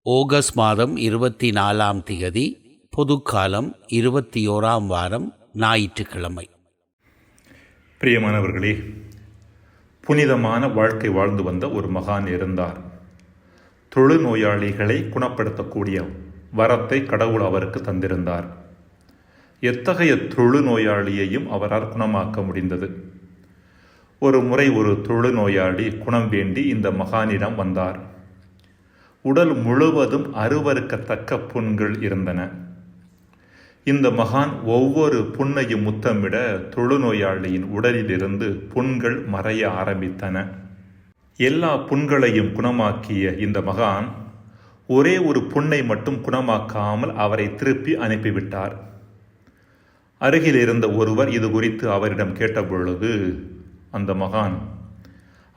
August மாதம் 24ஆம் திகதி, பொதுக்காலம் 21ஆம் வாரம், ஞாயிற்றுக்கிழமை. பிரியமானவர்களே, புனிதமான வாழ்க்கை வாழ்ந்து வந்த ஒரு மகான் இருந்தார். தொழுநோயாளிகளை குணப்படுத்தக்கூடிய வரத்தை கடவுள் அவருக்கு தந்திருந்தார். எத்தகைய தொழுநோயாளியையும் அவரால் குணமாக்க முடிந்தது. ஒரு முறை ஒரு தொழுநோயாளி குணம் வேண்டி இந்த மகானிடம் வந்தார். உடல் முழுவதும் அருவருக்கத்தக்க புண்கள் இருந்தன. இந்த மகான் ஒவ்வொரு புண்ணையும் முத்தமிட தொழுநோயாளியின் உடலிலிருந்து புண்கள் மறைய ஆரம்பித்தன. எல்லா புண்களையும் குணமாக்கிய இந்த மகான் ஒரே ஒரு புண்ணை மட்டும் குணமாக்காமல் அவரை திருப்பி அனுப்பிவிட்டார். அருகில் இருந்த ஒருவர் இது குறித்து அவரிடம் கேட்டபொழுது, அந்த மகான்,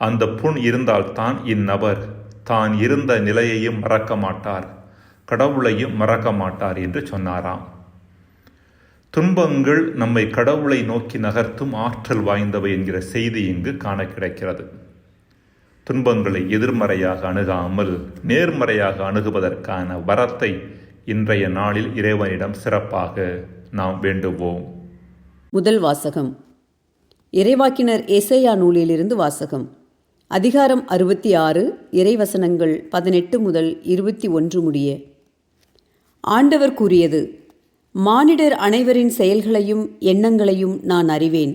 அந்த புண் இருந்தால்தான் இந்நபர் தான் இருந்த நிலையையும் மறக்க மாட்டார், கடவுளையும் மறக்க மாட்டார் என்று சொன்னாராம். துன்பங்கள் நம்மை கடவுளை நோக்கி நகர்த்தும் ஆற்றல் வாய்ந்தவை என்கிற செய்தி இங்கு காண கிடைக்கிறது. துன்பங்களை எதிர்மறையாக அணுகாமல் நேர்மறையாக அணுகுவதற்கான வரத்தை இன்றைய நாளில் இறைவனிடம் சிறப்பாக நாம் வேண்டுவோம். முதல் வாசகம் இறைவாக்கினர் ஏசாயா நூலிலிருந்து வாசகம். அதிகாரம் 66, இறைவசனங்கள் 18 முதல் 21 முடிய. ஆண்டவர் கூறியது: மானிடர் அனைவரின் செயல்களையும் எண்ணங்களையும் நான் அறிவேன்.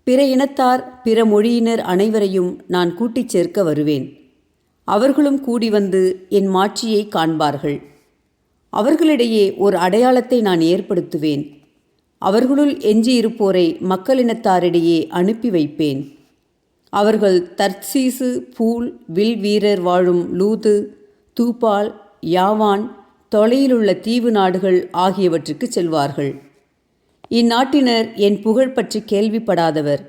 பிற இனத்தார் பிற மொழியினர் அனைவரையும் நான் கூட்டிச் சேர்க்க வருவேன். அவர்களும் கூடி வந்து என் மாட்சியை காண்பார்கள். அவர்களிடையே ஒரு அடையாளத்தை நான் ஏற்படுத்துவேன். அவர்களுள் எஞ்சியிருப்போரை மக்களினத்தாரிடையே அனுப்பி வைப்பேன். அவர்கள் தர்சீசு, பூல், வில் வீரர் வாழும் லூது, தூபால், யாவான், தொலையிலுள்ள தீவு நாடுகள் ஆகியவற்றுக்கு செல்வார்கள். இந்நாட்டினர் என் புகழ் பற்றி கேள்விப்படாதவர்,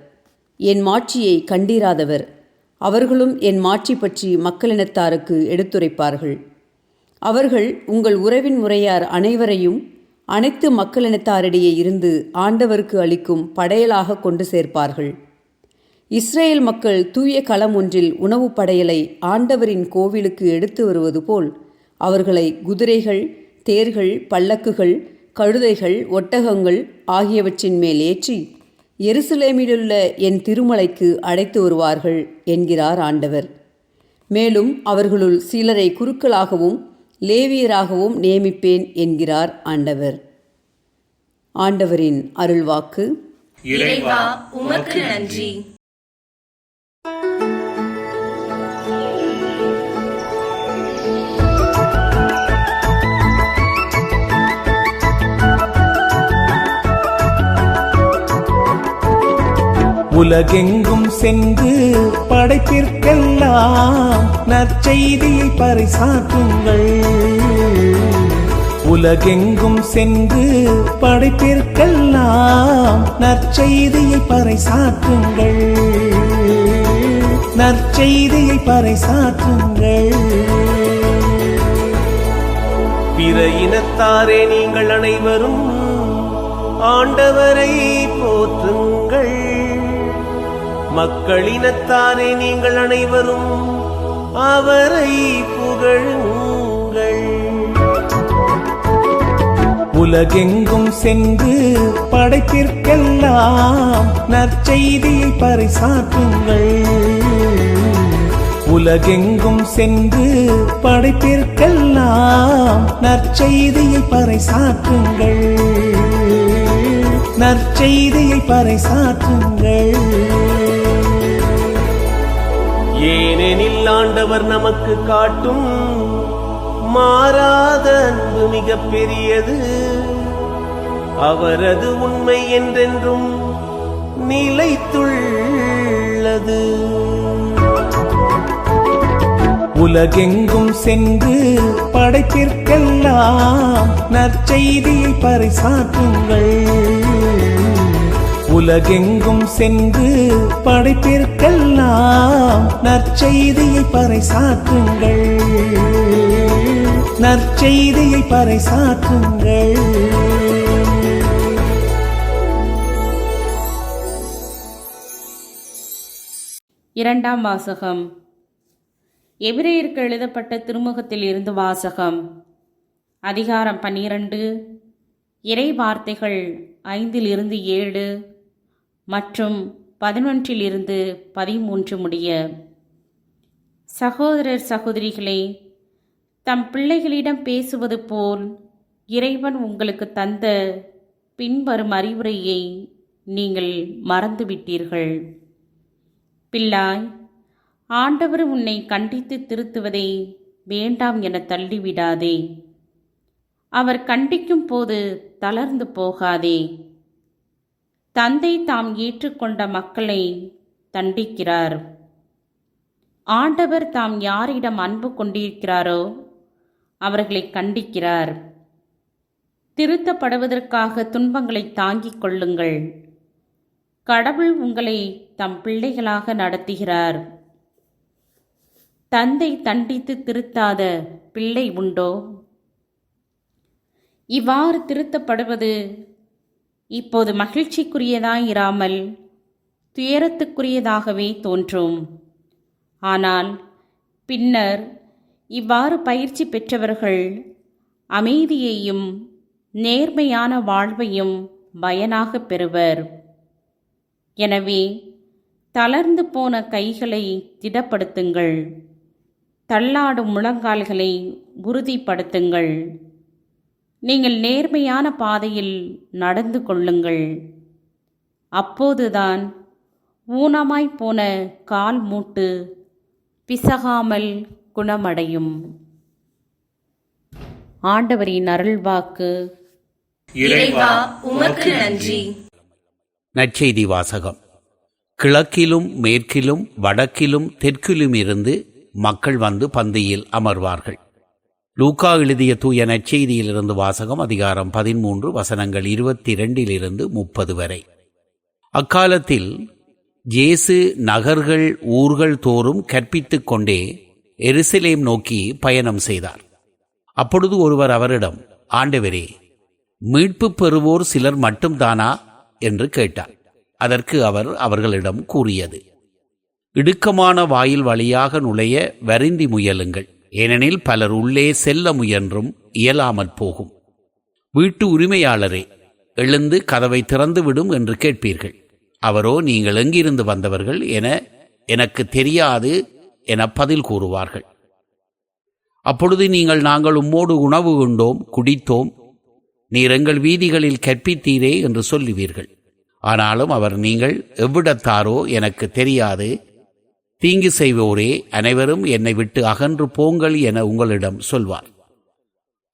என் மாட்சியை கண்டிராதவர். அவர்களும் என் மாட்சி பற்றி மக்களினத்தாருக்கு எடுத்துரைப்பார்கள். அவர்கள் உங்கள் உறவின் முறையார் அனைவரையும் அனைத்து மக்களினத்தாரிடையே இருந்து ஆண்டவருக்கு அளிக்கும் படையலாக கொண்டு சேர்ப்பார்கள். இஸ்ரேல் மக்கள் தூய களம் ஒன்றில் உணவு படையலை ஆண்டவரின் கோவிலுக்கு எடுத்து வருவது போல் அவர்களை குதிரைகள், தேர்கள், பல்லக்குகள், கழுதைகள், ஒட்டகங்கள் ஆகியவற்றின் மேல் ஏற்றி எருசலேமிலுள்ள என் திருமலைக்கு அழைத்து வருவார்கள் என்கிறார் ஆண்டவர். மேலும் அவர்களுள் சிலரை குருக்களாகவும் லேவியராகவும் நியமிப்பேன் என்கிறார் ஆண்டவர். ஆண்டவரின் அருள்வாக்கு. இறைவா, உமக்கு நன்றி. உலகெங்கும் சென்று படைப்பிற்கெல்லாம் நற்செய்தியை பறைசாற்றுங்கள். உலகெங்கும் சென்று படைப்பிற்கெல்லாம் நற்செய்தியை பறைசாற்றுங்கள். நற்செய்தியை பறைசாற்றுங்கள். பிற இனத்தாரே, நீங்கள் அனைவரும் ஆண்டவரை போற்றுங்கள். மக்களினத்தாரே, நீங்கள் அனைவரும் அவரை புகழுங்கள். உலகெங்கும் சென்று படைப்பிற்கெல்லாம் நற்செய்தியை பறைசாற்றுங்கள். உலகெங்கும் சென்று படைப்பிற்கெல்லாம் நற்செய்தியை பறைசாற்றுங்கள். நற்செய்தியை பறைசாற்றுங்கள். ஏனெனில் ஆண்டவர் நமக்கு காட்டும் மாறாத அன்பு மிக பெரியது. அவரது உண்மை என்றென்றும் நிலைத்துள்ளது. உலகெங்கும் சென்று படைப்பிற்கெல்லாம் நற்செய்தியை பறைசாற்றுங்கள். உலகெங்கும் சென்று படைப்பிற்கெல்லாம் நற்செய்தியை பறைசாற்றுங்கள். நற்செய்தியை பறைசாற்றுங்கள். இரண்டாம் வாசகம். எபிரேயருக்கு எழுதப்பட்ட திருமுகத்தில் இருந்து வாசகம். அதிகாரம் 12, இறை வார்த்தைகள் 5-7 மற்றும் 11-13 முடிய. சகோதரர் சகோதரிகளே, தம் பிள்ளைகளிடம் பேசுவது போல் இறைவன் உங்களுக்கு தந்த பின்வரும் அறிவுரையை நீங்கள் மறந்துவிட்டீர்கள். பிள்ளாய், ஆண்டவர் உன்னை கண்டித்து திருத்துவதை வேண்டாம் என தள்ளிவிடாதே. அவர் கண்டிக்கும் போது தளர்ந்து போகாதே. தந்தை தாம் ஏற்றுக்கொண்ட மக்களை தண்டிக்கிறார். ஆண்டவர் தாம் யாரிடம் அன்பு கொண்டிருக்கிறாரோ அவர்களை கண்டிக்கிறார். திருத்தப்படுவதற்காக துன்பங்களை தாங்கிக் கொள்ளுங்கள். கடவுள் உங்களை தம் பிள்ளைகளாக நடத்துகிறார். தந்தை தண்டித்து திருத்தாத பிள்ளை உண்டோ? இவ்வாறு திருத்தப்படுவது இப்போது மகிழ்ச்சிக்குரியதாயிராமல் துயரத்துக்குரியதாகவே தோன்றும். ஆனால் பின்னர் இவ்வாறு பயிற்சி பெற்றவர்கள் அமைதியையும் நேர்மையான வாழ்வையும் பயனாக பெறுவர். எனவே தளர்ந்து போன கைகளை திடப்படுத்துங்கள். தள்ளாடும் முழங்கால்களை உறுதிப்படுத்துங்கள். நீங்கள் நேர்மையான பாதையில் நடந்து கொள்ளுங்கள். அப்போதுதான் ஊனமாய் போன கால் மூட்டு பிசகாமல் குணமடையும். ஆண்டவரின் அருள்வாக்கு. இறைவா உமக்கு நன்றி. நற்செய்தி வாசகம். கிழக்கிலும் மேற்கிலும் வடக்கிலும் தெற்கிலும் இருந்து மக்கள் வந்து பந்தியில் அமர்வார்கள். லூக்கா எழுதிய தூய நற்செய்தியிலிருந்து வாசகம். அதிகாரம் 13 வசனங்கள் 22-30 வரை. அக்காலத்தில் இயேசு நகர்கள் ஊர்கள் தோறும் கற்பித்துக் கொண்டே எருசலேம் நோக்கி பயணம் செய்தார். அப்பொழுது ஒருவர் அவரிடம், ஆண்டவரே, மீட்பு பெறுவோர் சிலர் மட்டும்தானா என்று கேட்டார். அதற்கு அவர் அவர்களிடம் கூறியது, இடுக்கமான வாயில் வழியாக நுழைய வருந்தி முயலுங்கள். ஏனெனில் பலர் உள்ளே செல்ல முயன்றும் இயலாமற் போகும். வீட்டு உரிமையாளரே, எழுந்து கதவை திறந்துவிடும் என்று கேட்பீர்கள். அவரோ, நீங்கள் எங்கிருந்து வந்தவர்கள் என எனக்கு தெரியாது என பதில் கூறுவார்கள். அப்பொழுது நீங்கள், நாங்கள் உம்மோடு உணவு உண்டோம், குடித்தோம், நீர் எங்கள் வீதிகளில் கற்பித்தீரே என்று சொல்லுவீர்கள். ஆனாலும் அவர், நீங்கள் எவ்விடத்தாரோ எனக்கு தெரியாது, தீங்கு செய்வோரே, அனைவரும் என்னை விட்டு அகன்று போங்கள் என உங்களிடம் சொல்வார்.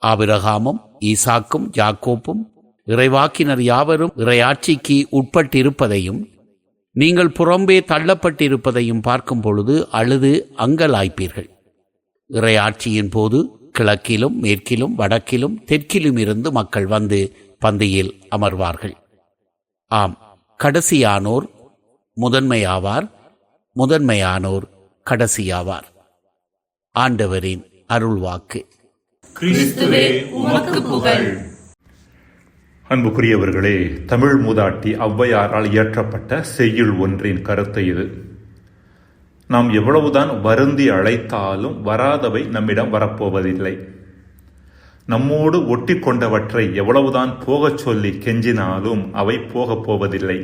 ஆபிரகாமும் ஈசாக்கும் யாக்கோப்பும் இறைவாக்கினர் யாவரும் இறையாட்சிக்கு உட்பட்டிருப்பதையும் நீங்கள் புறம்பே தள்ளப்பட்டிருப்பதையும் பார்க்கும் பொழுது அழுது அங்கலாய்ப்பீர்கள். இறையாட்சியின் போது கிழக்கிலும் மேற்கிலும் வடக்கிலும் தெற்கிலும் இருந்து மக்கள் வந்து பந்தியில் அமர்வார்கள். ஆம், கடைசியானோர் முதன்மையாவார், முதன்மையானோர் கடைசியாவார். ஆண்டவரின் அருள்வாக்கு. கிறிஸ்துவே உமக்கு புகழ். அன்புக்குரியவர்களே, தமிழ் மூதாட்டி ஔவையாரால் இயற்றப்பட்ட செய்யுள் ஒன்றின் கருத்து இது. நாம் எவ்வளவுதான் வருந்தி அழைத்தாலும் வராதவை நம்மிடம் வரப்போவதில்லை. நம்மோடு ஒட்டி கொண்டவற்றை எவ்வளவுதான் போகச் சொல்லி கெஞ்சினாலும் அவை போகப் போவதில்லை.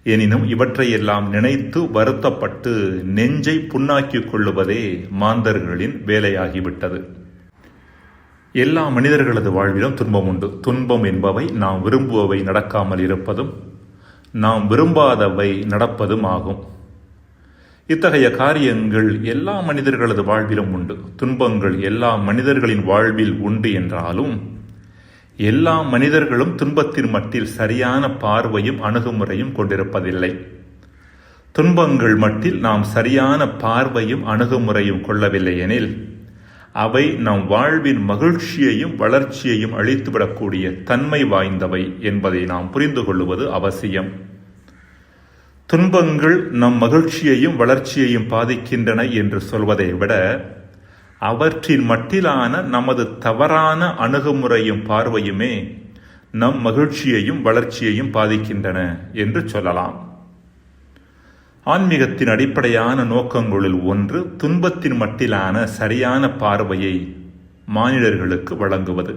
எனினும் இவற்றையெல்லாம் நினைத்து வருத்தப்பட்டு நெஞ்சை புண்ணாக்கிக் கொள்ளுவதே மாந்தர்களின் வேலையாகிவிட்டது. எல்லா மனிதர்களது வாழ்விலும் துன்பம் உண்டு. துன்பம் என்பவை நாம் விரும்புபவை நடக்காமல் இருப்பதும் நாம் விரும்பாதவை நடப்பதும் ஆகும். இத்தகைய காரியங்கள் எல்லா மனிதர்களது வாழ்விலும் உண்டு. துன்பங்கள் எல்லா மனிதர்களின் வாழ்வில் உண்டு என்றாலும் எல்லா மனிதர்களும் துன்பத்தின் மட்டில் சரியான பார்வையும் அணுகுமுறையும் கொண்டிருப்பதில்லை. துன்பங்கள் மட்டில் நாம் சரியான பார்வையும் அணுகுமுறையும் கொள்ளவில்லை எனில் அவை நம் வாழ்வின் மகிழ்ச்சியையும் வளர்ச்சியையும் அழித்துவிடக்கூடிய தன்மை வாய்ந்தவை என்பதை நாம் புரிந்து கொள்வது அவசியம். துன்பங்கள் நம் மகிழ்ச்சியையும் வளர்ச்சியையும் பாதிக்கின்றன என்று சொல்வதை விட அவற்றின் மட்டிலான நமது தவறான அணுகுமுறையும் பார்வையுமே நம் மகிழ்ச்சியையும் வளர்ச்சியையும் பாதிக்கின்றன என்று சொல்லலாம். ஆன்மீகத்தின் அடிப்படையான நோக்கங்களில் ஒன்று துன்பத்தின் மட்டிலான சரியான பார்வையை மானிடர்களுக்கு வழங்குவது.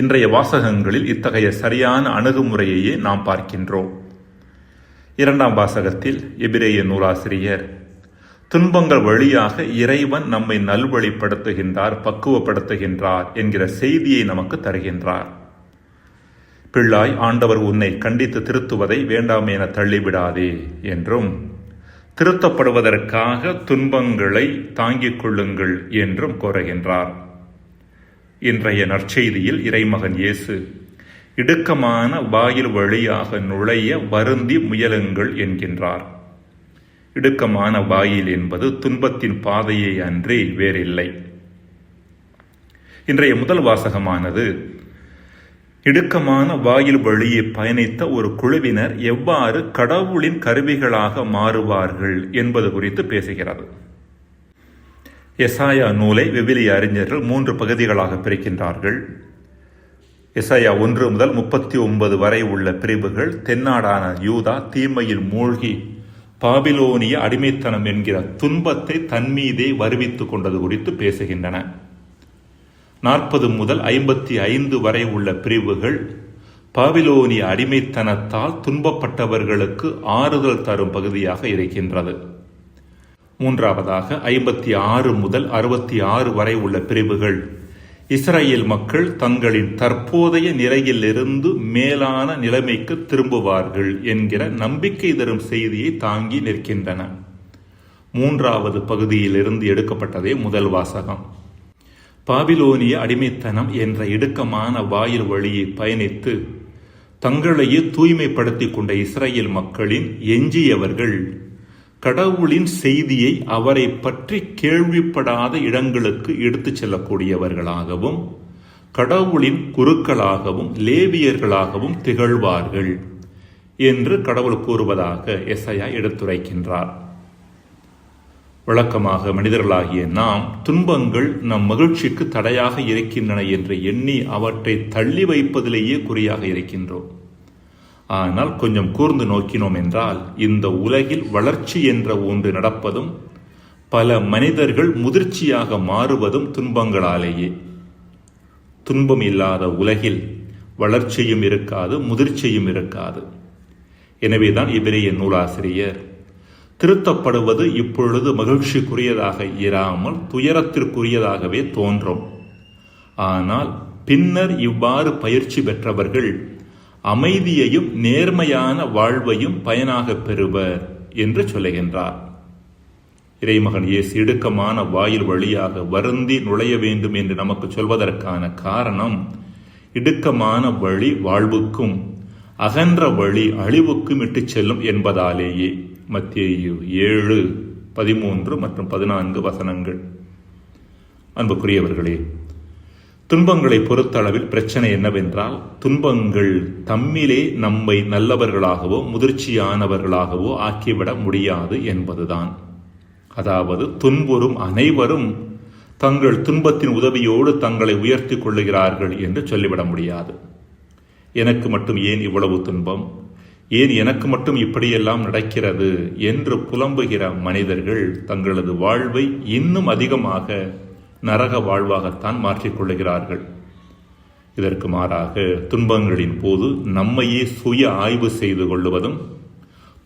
இன்றைய வாசகங்களில் இத்தகைய சரியான அணுகுமுறையையே நாம் பார்க்கின்றோம். 2ஆம் வாசகத்தில் எபிரேய நூலாசிரியர் துன்பங்கள் வழியாக இறைவன் நம்மை நல்வழிப்படுத்துகின்றார், பக்குவப்படுத்துகின்றார் என்கிற செய்தியை நமக்கு தருகின்றார். பிள்ளாய், ஆண்டவர் உன்னை கண்டித்து திருத்துவதை வேண்டாம் என தள்ளிவிடாதே என்றும், திருத்தப்படுவதற்காக துன்பங்களை தாங்கிக் கொள்ளுங்கள் என்றும் கோருகின்றார். இன்றைய நற்செய்தியில் இறைமகன் இயேசு இடுக்கமான வாயில் வழியாக நுழைய வருந்தி முயலுங்கள் என்கின்றார். இடுக்கமான வாயில் என்பது துன்பத்தின் பாதையை அன்றி வேறில்லை. இன்றைய முதல் வாசகமானது இடுக்கமான வாயில் வழியை பயணித்த ஒரு குழுவினர் எவ்வாறு கடவுளின் கருவிகளாக மாறுவார்கள் என்பது குறித்து பேசுகிறது. எசாயா நூலை விவிலிய அறிஞர்கள் 3 பகுதிகளாக பிரிக்கின்றார்கள். எசாயா 1 முதல் 39 வரை உள்ள பிரிவுகள் தென்னாடான யூதா தீமையில் மூழ்கி பாபிலோனிய அடிமைத்தனம் என்கிற துன்பத்தை தன்மீதே வருவித்துக் கொண்டது குறித்து பேசுகின்றன. 40 முதல் 55 வரை உள்ள பிரிவுகள் பாபிலோனிய அடிமைத்தனத்தால் துன்பப்பட்டவர்களுக்கு ஆறுதல் தரும் பகுதியாக இருக்கின்றது. மூன்றாவதாக 56 முதல் 66 வரை உள்ள பிரிவுகள் இஸ்ரேல் மக்கள் தங்களின் தற்போதைய நிலையிலிருந்து மேலான நிலைமைக்கு திரும்புவார்கள் என்கிற நம்பிக்கை தரும் செய்தியை தாங்கி நிற்கின்றன. 3வது பகுதியிலிருந்து எடுக்கப்பட்டதே முதல் வாசகம். பாபிலோனிய அடிமைத்தனம் என்ற இடுக்கமான வாயில் வழியை பயணித்து தங்களையே தூய்மைப்படுத்திக் கொண்ட இஸ்ரேல் மக்களின் எஞ்சியவர்கள் கடவுளின் செய்தியை அவரை பற்றி கேள்விப்படாத இடங்களுக்கு எடுத்துச் செல்லக்கூடியவர்களாகவும் கடவுளின் குருக்களாகவும் லேவியர்களாகவும் திகழ்வார்கள் என்று கடவுள் கூறுவதாக எசாயா எடுத்துரைக்கின்றார். வழக்கமாக மனிதர்களாகிய நாம் துன்பங்கள் நம் மகிழ்ச்சிக்கு தடையாக இருக்கின்றன என்று எண்ணி அவற்றை தள்ளி வைப்பதிலேயே குறியாக இருக்கின்றோம். ஆனால் கொஞ்சம் கூர்ந்து நோக்கினோம் என்றால் இந்த உலகில் வளர்ச்சி என்ற ஒன்று நடப்பதும் பல மனிதர்கள் முதிர்ச்சியாக மாறுவதும் துன்பங்களாலேயே. துன்பம் இல்லாத உலகில் வளர்ச்சியும் இருக்காது, முதிர்ச்சியும் இருக்காது. எனவேதான் எபிரேய நூலாசிரியர் திருத்தப்படுவது இப்பொழுது மகிழ்ச்சிக்குரியதாக இராமல் துயரத்திற்குரியதாகவே தோன்றும். ஆனால் பின்னர் இவ்வாறு பயிற்சி பெற்றவர்கள் அமைதியையும் நேர்மையான வாழ்வையும் பயனாக பெறுவர் என்று சொல்லுகின்றார். இறைமகன் இயேசு இடுக்கமான வாயில் வழியாக வருந்தி நுழைய வேண்டும் என்று நமக்கு சொல்வதற்கான காரணம், இடுக்கமான வழி வாழ்வுக்கும் அகன்ற வழி அழிவுக்கும் இட்டுச் செல்லும் என்பதாலேயே. மத்தேயு 7:13 மற்றும் 14 வசனங்கள். அன்புக்குரியவர்களே, துன்பங்களை பொறுத்தளவில் பிரச்சனை என்னவென்றால், துன்பங்கள் தம்மிலே நம்மை நல்லவர்களாகவோ முதிர்ச்சியானவர்களாகவோ ஆக்கிவிட முடியாது என்பதுதான். அதாவது துன்புறும் அனைவரும் தங்கள் துன்பத்தின் உதவியோடு தங்களை உயர்த்தி கொள்ளுகிறார்கள் என்று சொல்லிவிட முடியாது. எனக்கு மட்டும் ஏன் இவ்வளவு துன்பம், ஏன் எனக்கு மட்டும் இப்படியெல்லாம் நடக்கிறது என்று புலம்புகிற மனிதர்கள் தங்களது வாழ்வை இன்னும் அதிகமாக நரக வாழ்வாகத்தான் மாற்றிக்கொள்ளுகிறார்கள். இதற்கு மாறாக துன்பங்களின் போது நம்மையே சுய ஆய்வு செய்து கொள்வதும்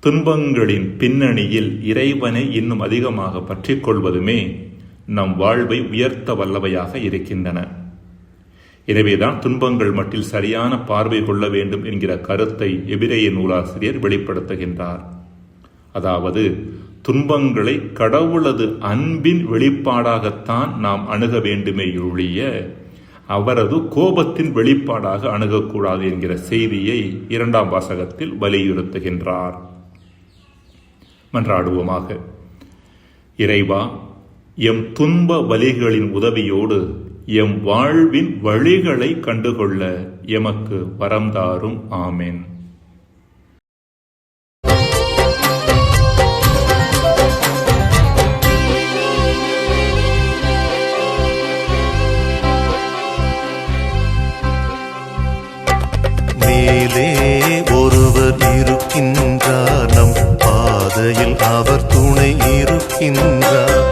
துன்பங்களின் பின்னணியில் இறைவனை இன்னும் அதிகமாக பற்றிக் கொள்வதுமே நம் வாழ்வை உயர்த்த வல்லவையாக இருக்கின்றன. எனவேதான் துன்பங்கள் மட்டில் சரியான பார்வை கொள்ள வேண்டும் என்கிற கருத்தை எபிரேய நூலாசிரியர் வெளிப்படுத்துகின்றார். அதாவது துன்பங்களை கடவுளது அன்பின் வெளிப்பாடாகத்தான் நாம் அணுக வேண்டுமே ஒழிய அவரது கோபத்தின் வெளிப்பாடாக அணுகக்கூடாது என்கிற செய்தியை 2ஆம் வாசகத்தில் வலியுறுத்துகின்றார். மன்றாடுவோமாக. இறைவா, எம் துன்ப வலிகளின் உதவியோடு எம் வாழ்வின் வழிகளை கண்டுகொள்ள எமக்கு வரம் தாரும். ஆமென். மேலே ஒருவர் இருக்கின்றார், நம் இருக்கின்றார்.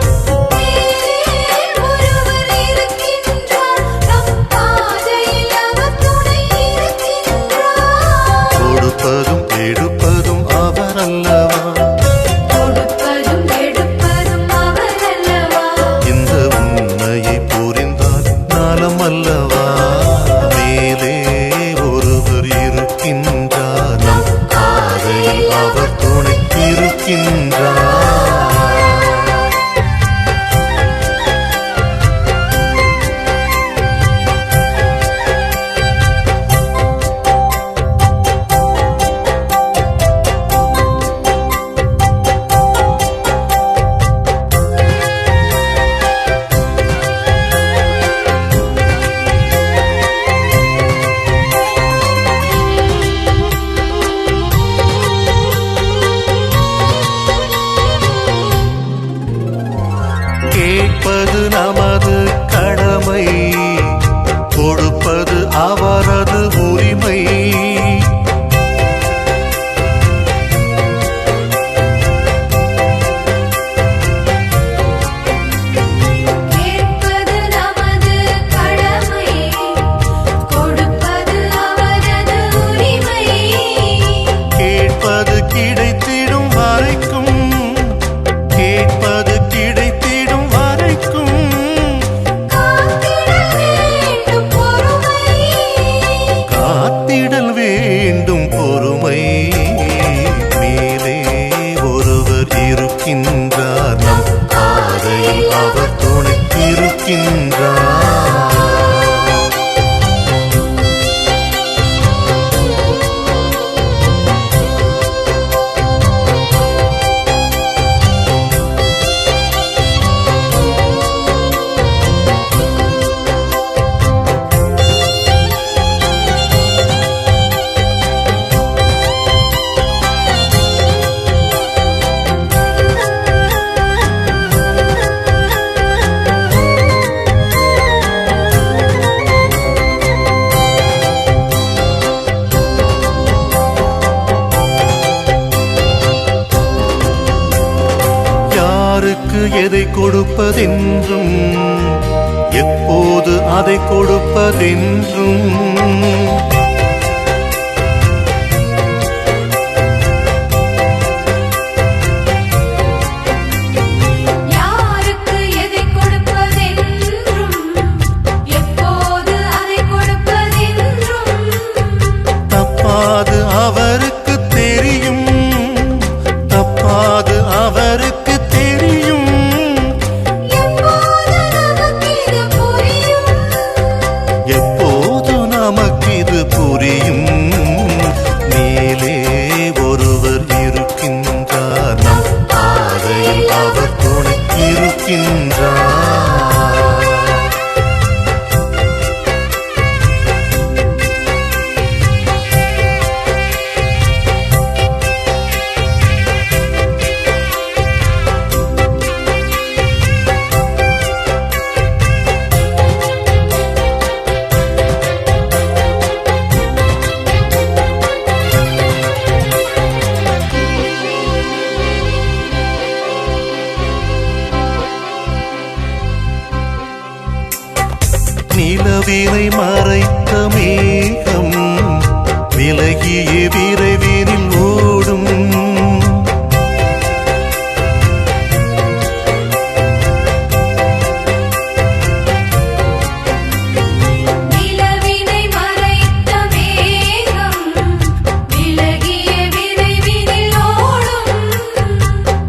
கொடுப்பதும் எடுப்பதும் அவர் அல்லவா, இந்த உண்மையை புரிந்தால் நலம் அல்லவா. மேலே ஒருவர் இருக்கின்றார், நம் பாதையில் அவர் துணை இருக்கின்றார். கேட்பது நமது கடமை, கொடுப்பது அவரது உரிமை. கேட்பது கிடைத்திடும் வரைக்கும், கேட்பது கிடைத்திடும் வரைக்கும் காத்திடல் வேண்டும் பொறுமை. மேலே ஒருவர் இருக்கின்றார், நம் பாதையில் அவர் துணை இருக்கின்றார். யாருக்கு எதை கொடுப்பதென்றும், எப்போது அதை கொடுப்பதென்றும் தப்பாது அவருக்கு தெரியும், தப்பாது அவருக்கு தெரியும். எப்போது நமக்கிது புரியும். மேலே ஒருவர் இருக்கின்றார், நம் பாதையில் அவர் துணை இருக்கின்றார். நிலவினை மறைத்த மேகம் விலகிய விரைவினில் ஓடும்.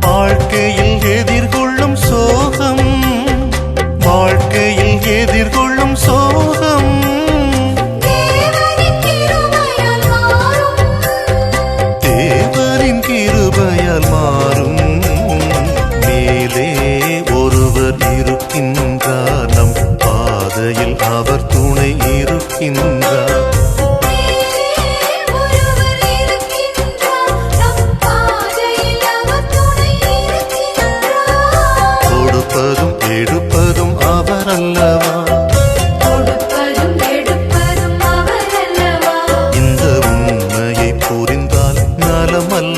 வாழ்க்கையில் எதிர்கொள்ளும் சோகம், வாழ்க்கையில் எதிர்கொள்ளும் சோகம் தேவரின் கிருபையால் மாறும். மேலே ஒருவர் இருக்கின்றார், நம் பாதையில் அவர் துணை இருக்கின்றார். கொடுப்பதும் எடுப்பதும் அவர் அல்லவா, இந்த உண்மையை புரிந்தால் நலமல்ல.